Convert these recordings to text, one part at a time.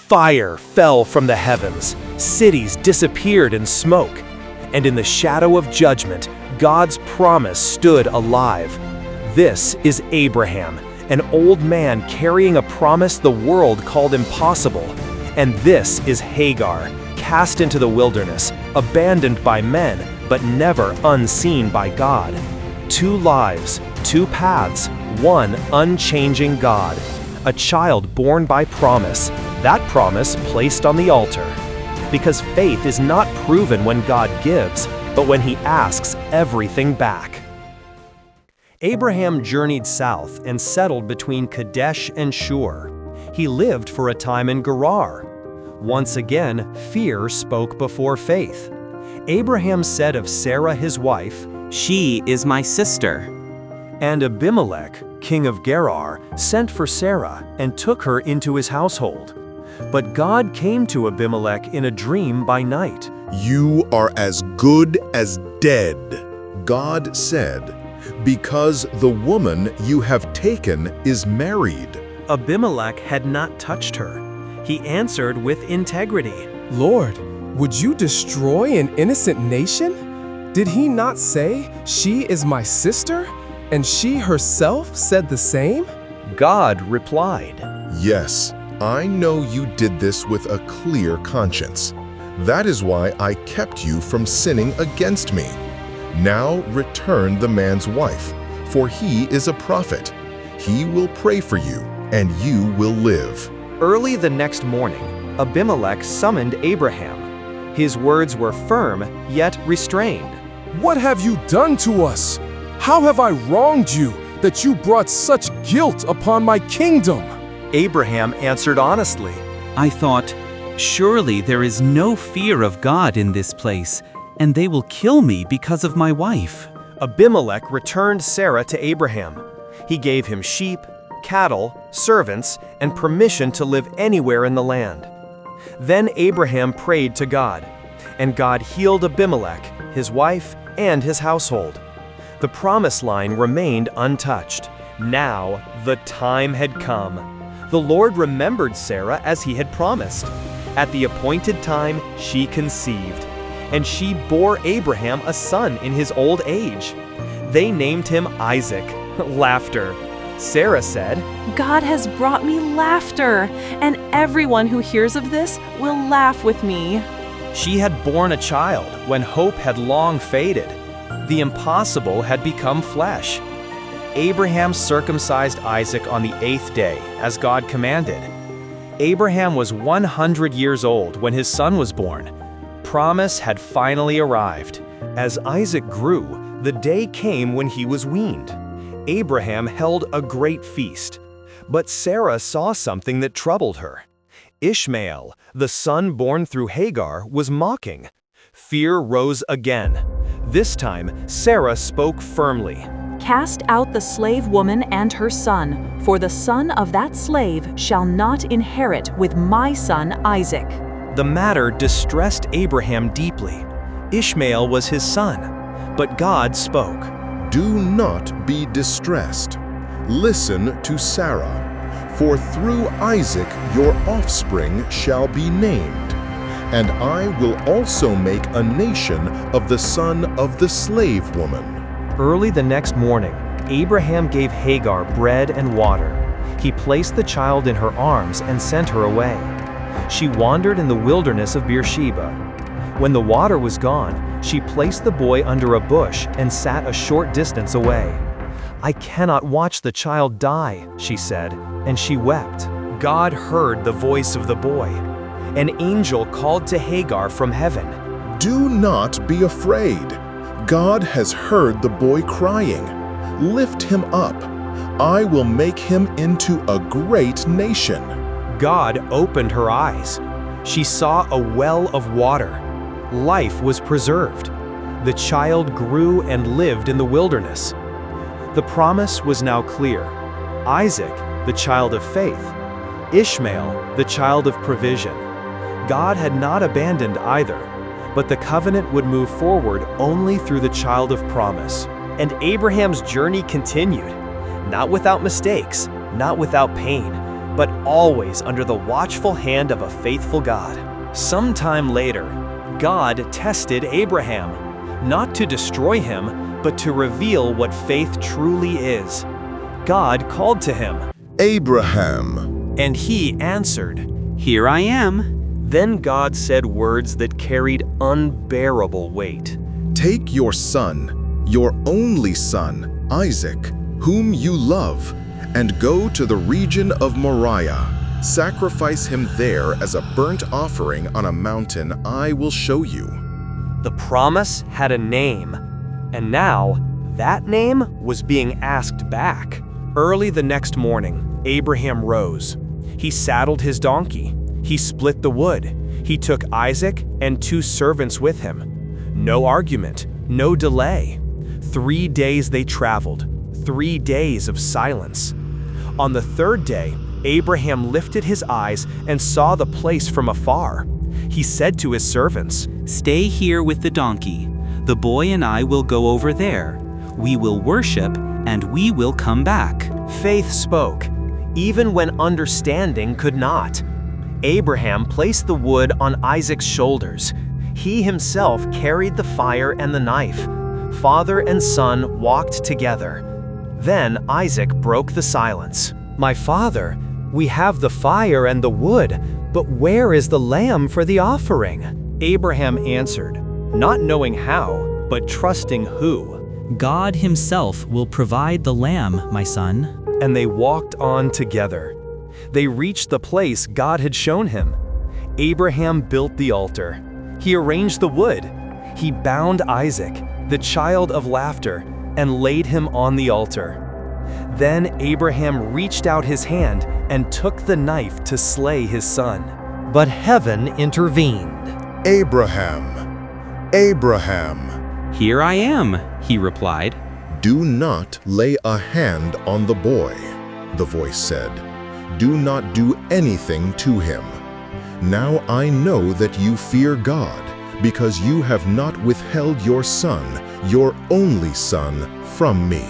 Fire fell from the heavens, cities disappeared in smoke, and in the shadow of judgment, God's promise stood alive. This is Abraham, an old man carrying a promise the world called impossible. And this is Hagar, cast into the wilderness, abandoned by men, but never unseen by God. Two lives, two paths, one unchanging God. A child born by promise, that promise placed on the altar. Because faith is not proven when God gives, but when He asks everything back. Abraham journeyed south and settled between Kadesh and Shur. He lived for a time in Gerar. Once again, fear spoke before faith. Abraham said of Sarah his wife, "She is my sister." And Abimelech, king of Gerar, sent for Sarah and took her into his household. But God came to Abimelech in a dream by night. "You are as good as dead," God said, "because the woman you have taken is married." Abimelech had not touched her. He answered with integrity, "Lord, would you destroy an innocent nation? Did he not say, 'She is my sister'? And she herself said the same?" God replied, "Yes, I know you did this with a clear conscience. That is why I kept you from sinning against me. Now return the man's wife, for he is a prophet. He will pray for you, and you will live." Early the next morning, Abimelech summoned Abraham. His words were firm, yet restrained. "What have you done to us? How have I wronged you that you brought such guilt upon my kingdom?" Abraham answered honestly, I thought, "Surely there is no fear of God in this place, and they will kill me because of my wife." Abimelech returned Sarah to Abraham. He gave him sheep, cattle, servants, and permission to live anywhere in the land. Then Abraham prayed to God, and God healed Abimelech, his wife, and his household. The promise line remained untouched. Now the time had come. The Lord remembered Sarah as He had promised. At the appointed time, she conceived, and she bore Abraham a son in his old age. They named him Isaac. Laughter. Sarah said, "God has brought me laughter, and everyone who hears of this will laugh with me." She had borne a child when hope had long faded. The impossible had become flesh. Abraham circumcised Isaac on the 8th day, as God commanded. Abraham was 100 years old when his son was born. Promise had finally arrived. As Isaac grew, the day came when he was weaned. Abraham held a great feast. But Sarah saw something that troubled her. Ishmael, the son born through Hagar, was mocking. Fear rose again. This time, Sarah spoke firmly. "Cast out the slave woman and her son, for the son of that slave shall not inherit with my son Isaac." The matter distressed Abraham deeply. Ishmael was his son, but God spoke. "Do not be distressed. Listen to Sarah, for through Isaac your offspring shall be named, and I will also make a nation of the son of the slave woman." Early the next morning, Abraham gave Hagar bread and water. He placed the child in her arms and sent her away. She wandered in the wilderness of Beersheba. When the water was gone, she placed the boy under a bush and sat a short distance away. "I cannot watch the child die," she said, and she wept. God heard the voice of the boy. An angel called to Hagar from heaven. "Do not be afraid. God has heard the boy crying. Lift him up. I will make him into a great nation." God opened her eyes. She saw a well of water. Life was preserved. The child grew and lived in the wilderness. The promise was now clear. Isaac, the child of faith. Ishmael, the child of provision. God had not abandoned either, but the covenant would move forward only through the child of promise. And Abraham's journey continued, not without mistakes, not without pain, but always under the watchful hand of a faithful God. Sometime later, God tested Abraham, not to destroy him, but to reveal what faith truly is. God called to him, Abraham. and he answered. Here I am. Then God said words that carried unbearable weight. Take your son, your only son, Isaac, whom you love, and go to the region of Moriah. Sacrifice him there as a burnt offering on a mountain I will show you. The promise had a name, and now that name was being asked back. Early the next morning, Abraham rose. He saddled his donkey. He split the wood. He took Isaac and 2 servants with him. No argument, no delay. 3 days they traveled, 3 days of silence. On the 3rd day, Abraham lifted his eyes and saw the place from afar. He said to his servants, Stay here with the donkey. The boy and I will go over there. We will worship, and we will come back. Faith spoke, even when understanding could not. Abraham placed the wood on Isaac's shoulders. He himself carried the fire and the knife. Father and son walked together. Then Isaac broke the silence. My father, we have the fire and the wood, but where is the lamb for the offering? Abraham answered, not knowing how, but trusting who. God himself will provide the lamb, my son. And they walked on together. They reached the place God had shown him. Abraham built the altar. He arranged the wood. He bound Isaac, the child of laughter, and laid him on the altar. Then Abraham reached out his hand and took the knife to slay his son. But heaven intervened. Abraham, Abraham. Here I am, he replied. Do not lay a hand on the boy, the voice said. Do not do anything to him. Now I know that you fear God, because you have not withheld your son, your only son, from me.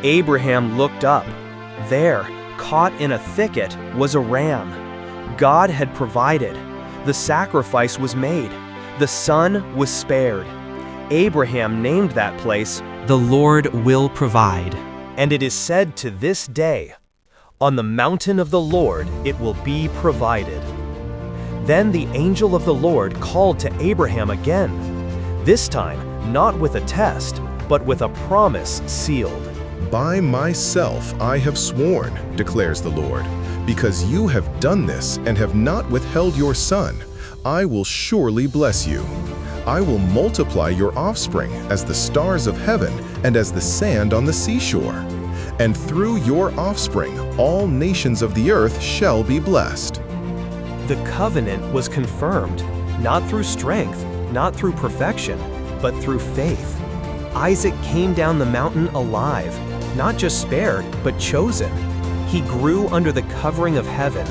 Abraham looked up. There, caught in a thicket, was a ram. God had provided. The sacrifice was made. The son was spared. Abraham named that place, The Lord will provide. and it is said to this day, on the mountain of the Lord it will be provided. Then the angel of the Lord called to Abraham again, this time not with a test, but with a promise sealed. By myself I have sworn, declares the Lord, because you have done this and have not withheld your son, I will surely bless you. I will multiply your offspring as the stars of heaven and as the sand on the seashore. And through your offspring, all nations of the earth shall be blessed. The covenant was confirmed, not through strength, not through perfection, but through faith. Isaac came down the mountain alive, not just spared, but chosen. He grew under the covering of heaven,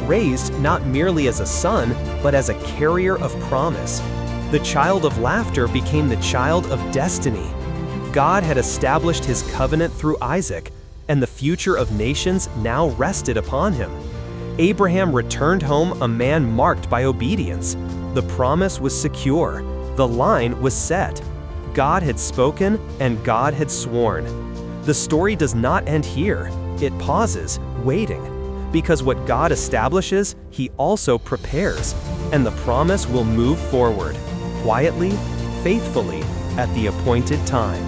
raised not merely as a son, but as a carrier of promise. The child of laughter became the child of destiny. God had established his covenant through Isaac, and the future of nations now rested upon him. Abraham returned home a man marked by obedience. The promise was secure. The line was set. God had spoken and God had sworn. The story does not end here. It pauses, waiting, because what God establishes, he also prepares, and the promise will move forward, quietly, faithfully, at the appointed time.